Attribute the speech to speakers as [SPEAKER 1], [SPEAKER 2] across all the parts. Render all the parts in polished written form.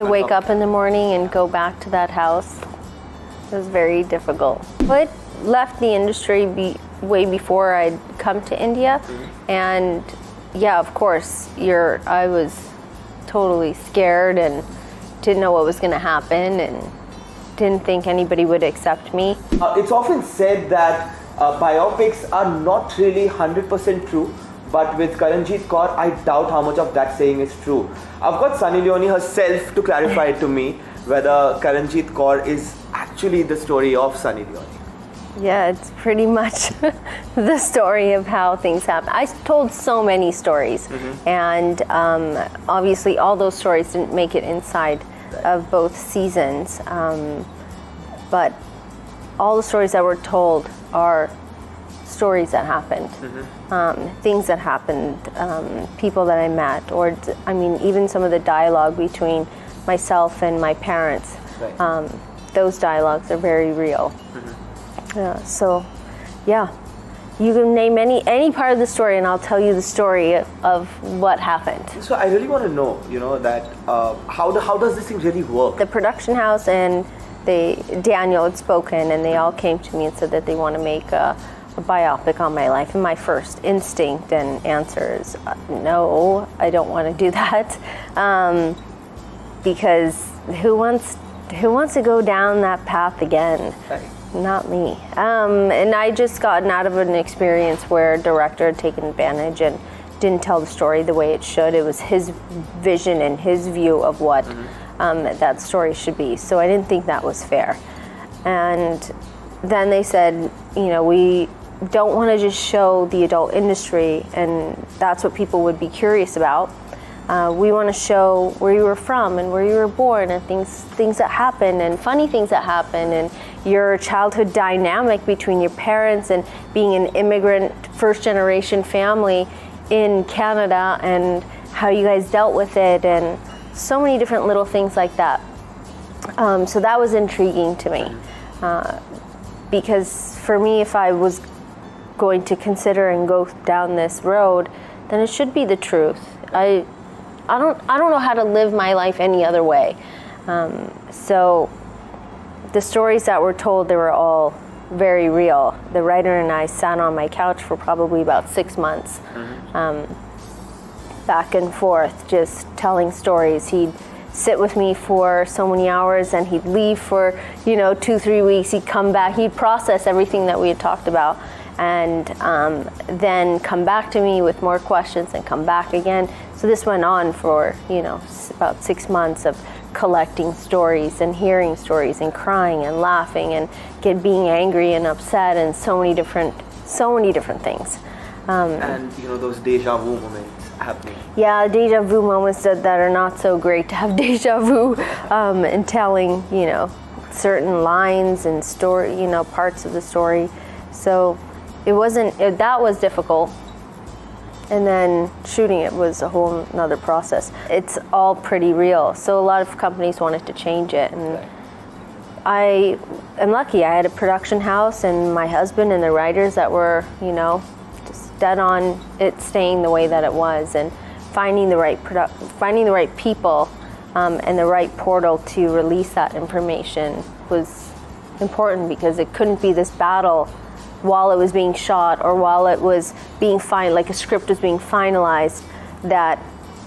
[SPEAKER 1] To wake up in the morning and go back to that house was very difficult. I left the industry way before I'd come to India, and yeah, of course, I was totally scared and didn't know what was going to happen and didn't think anybody would accept me.
[SPEAKER 2] It's often said that biopics are not really 100% true, but with Karenjit Kaur, I doubt how much of that saying is true. I've got Sunny Leone herself to clarify it to me whether Karenjit Kaur is actually the story of Sunny Leone.
[SPEAKER 1] Yeah, it's pretty much the story of how things happen. I told so many stories, and obviously all those stories didn't make it inside of both seasons, but all the stories that were told are stories that happened, things that happened, people that I met, or even some of the dialogue between myself and my parents.
[SPEAKER 2] Right.
[SPEAKER 1] Those dialogues are very real. So, yeah, you can name any part of the story, and I'll tell you the story of what happened.
[SPEAKER 2] So I really want to know, that how does this thing really work?
[SPEAKER 1] The production house and Daniel had spoken, and they all came to me and said that they want to make a biopic on my life, and my first instinct and answer is no, I don't want to do that, because who wants to go down that path again?
[SPEAKER 2] Right.
[SPEAKER 1] Not me. And I just gotten out of an experience where a director had taken advantage and didn't tell the story the way it should. It was his vision and his view of what that story should be. So I didn't think that was fair. And then they said, we don't want to just show the adult industry, and that's what people would be curious about. We want to show where you were from and where you were born, and things that happen, and funny things that happen, and your childhood dynamic between your parents and being an immigrant first generation family in Canada, and how you guys dealt with it, and so many different little things like that. So that was intriguing to me, because for me, if I was going to consider and go down this road, then it should be the truth. I don't know how to live my life any other way. So the stories that were told, they were all very real. The writer and I sat on my couch for probably about 6 months, back and forth, just telling stories. He'd sit with me for so many hours, and he'd leave for 2-3 weeks. He'd come back, he'd process everything that we had talked about, and then come back to me with more questions and come back again. So this went on for about 6 months of collecting stories and hearing stories and crying and laughing and being angry and upset, and so many different things.
[SPEAKER 2] And those deja vu moments happening.
[SPEAKER 1] Yeah, deja vu moments that are not so great to have deja vu, and telling certain lines and story, parts of the story. So that was difficult. And then shooting it was a whole nother process. It's all pretty real. So a lot of companies wanted to change it. And I am lucky. I had a production house and my husband and the writers that were, just dead on it staying the way that it was, and finding the right people and the right portal to release that information was important, because it couldn't be this battle while it was being shot or while it was being like a script was being finalized, that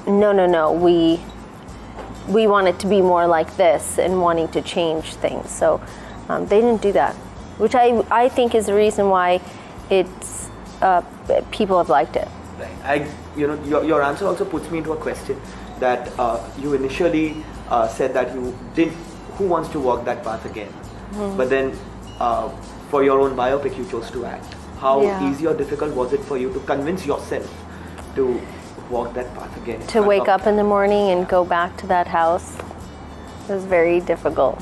[SPEAKER 1] no, we want it to be more like this, and wanting to change things. So they didn't do that, which I think is the reason why it's people have liked it.
[SPEAKER 2] Right. Your answer also puts me into a question that you initially said that who wants to walk that path again? But then for your own biopic, you chose to act. How easy or difficult was it for you to convince yourself to walk that path again?
[SPEAKER 1] To wake up in the morning and go back to that house, it was very difficult.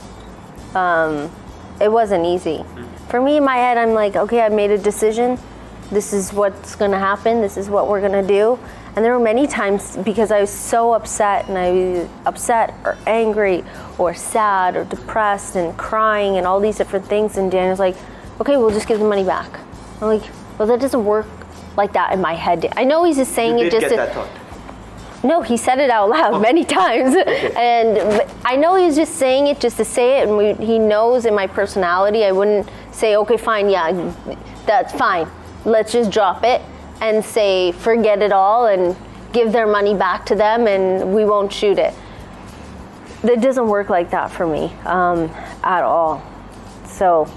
[SPEAKER 1] It wasn't easy. For me, in my head, I'm like, okay, I made a decision. This is what's going to happen. This is what we're going to do. And there were many times, because I was so upset, and I was upset or angry or sad or depressed and crying and all these different things. And Daniel's like, okay, we'll just give the money back. I'm like, well, that doesn't work like that in my head. I know he's just saying
[SPEAKER 2] you
[SPEAKER 1] it
[SPEAKER 2] did
[SPEAKER 1] just
[SPEAKER 2] get that thought.
[SPEAKER 1] No, he said it out loud many times.
[SPEAKER 2] Okay.
[SPEAKER 1] And I know he was just saying it just to say it, and he knows in my personality I wouldn't say, okay, fine, yeah, that's fine. Let's just drop it and say, forget it all and give their money back to them and we won't shoot it. That doesn't work like that for me at all. So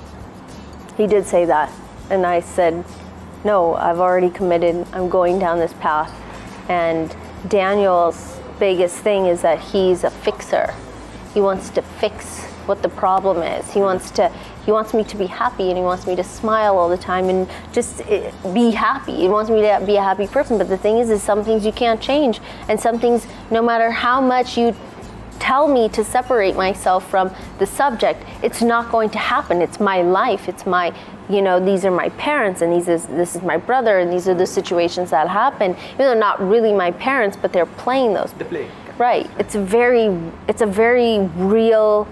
[SPEAKER 1] he did say that. And I said, no, I've already committed. I'm going down this path. And Daniel's biggest thing is that he's a fixer. He wants to fix what the problem is. He wants me to be happy, and he wants me to smile all the time and just be happy. He wants me to be a happy person. But the thing is some things you can't change, and some things, no matter how much you tell me to separate myself from the subject, it's not going to happen. It's my life. It's my, these are my parents, and this is my brother, and these are the situations that happen. Even though they're not really my parents, but they're playing those.
[SPEAKER 2] They play.
[SPEAKER 1] Right. It's a very real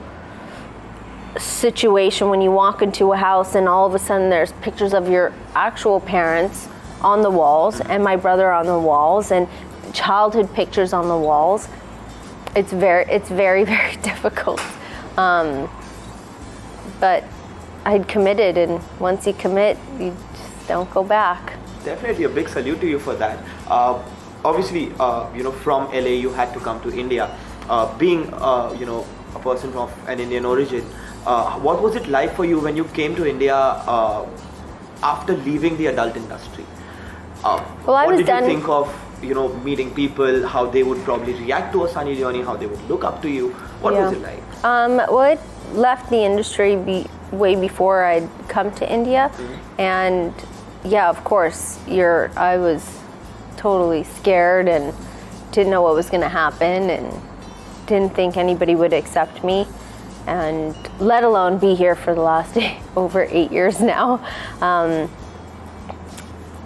[SPEAKER 1] situation when you walk into a house and all of a sudden there's pictures of your actual parents on the walls and my brother on the walls and childhood pictures on the walls. It's very, very difficult. But I'd committed, and once you commit, you just don't go back.
[SPEAKER 2] Definitely a big salute to you for that. Obviously, from LA you had to come to India. Being, a person of an Indian origin, what was it like for you when you came to India after leaving the adult industry? What did you think of, meeting people, how they would probably react to a Sunny Leone, how they would look up to you? What was it like?
[SPEAKER 1] Well, I left the industry way before I'd come to India. Mm-hmm. And yeah, of course, I was totally scared and didn't know what was going to happen and didn't think anybody would accept me, and let alone be here for the last over 8 years now.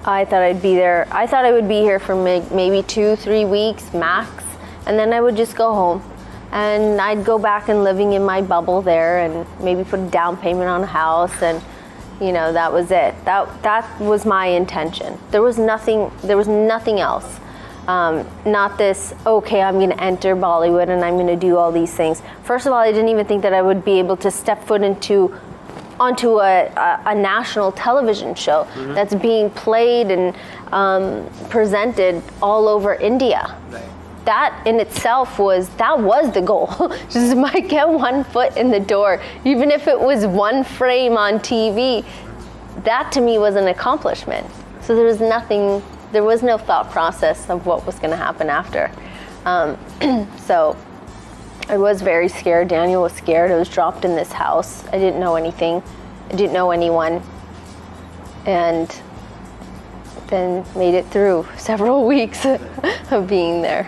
[SPEAKER 1] I thought I'd be there. I thought I would be here for maybe 2-3 weeks max, and then I would just go home. And I'd go back and living in my bubble there and maybe put a down payment on a house, and that was it. That was my intention. There was nothing else. Not this, okay, I'm going to enter Bollywood and I'm going to do all these things. First of all, I didn't even think that I would be able to step foot onto a national television show mm-hmm. that's being played and presented all over India.
[SPEAKER 2] Right.
[SPEAKER 1] That in itself was the goal. Just might get one foot in the door, even if it was one frame on TV. That to me was an accomplishment. So there was no thought process of what was going to happen after. So I was very scared. Daniel was scared. I was dropped in this house. I didn't know anything. I didn't know anyone. And then made it through several weeks of being there.